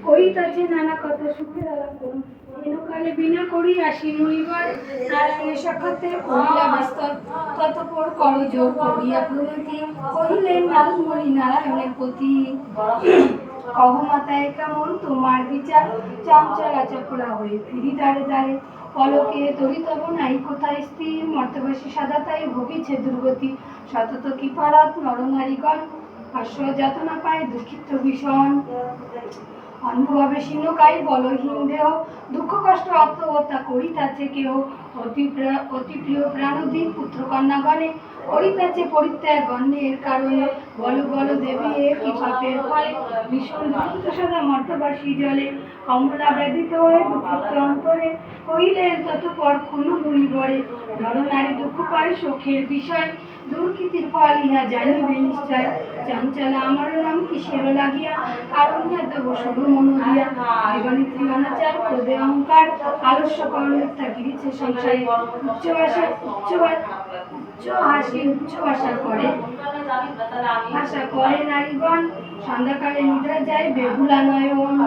করিতাছে নানা কথা সুখের আলাপ হেনকালে বিনা করি আসি মরিবার নারায়ণের সাক্ষাতে কহিলা বিস্তর ততপর করজোর করিয়া প্রগতি কহিলেন নারদমণি নারায়ণের প্রতি কহ মাতায় কেমন তোমার বিচার চাঞ্চলা চপলা হয়ে ফিরি দাঁড়ে দাঁড়ে পলকে তরিতব নাই কোথায় স্থির মর্তবাসী সাদাতাই ভোগিছে দুর্গতি সতত কৃপারত নরনারীগণ আশ্রয় যাতনা পায় দুঃখিত ভীষণ অনুভবে শীর্ণকায় বলহীন দেহ দুঃখ কষ্ট আত্মহত্যা করিতাছে কেহ অতি প্রিয় প্রাণদীপ পুত্র কন্যাগণে করিতাছে পরিত্যাগ গণ্যের কারণে বল বল দেবী কি পাপের ফলে ভীষণ দুঃখিত সদা মর্তবাসী জলে কমলা ব্যতীত হয়ে দুঃখিত অন্তরে কহিলেন ততপর ক্ষুণ্ণ মুনিবরে নরনারী দুঃখ পায় শোকের বিষয় দুর্কৃতির ফল ইহা জানিবে নিশ্চয় চঞ্চলা আমার নাম কিসের লাগিয়া কারণ ইহা দেব শুধু মন দিয়া দেবানিত্রী অনাচার ক্রোধে অহংকার আলস্য কর্মতা গিরিছে সংসারে উচ্চ আশা করে নারীগণ সন্ধ্যাকালে নিদ্রা যায় বেহুলা নয়ন।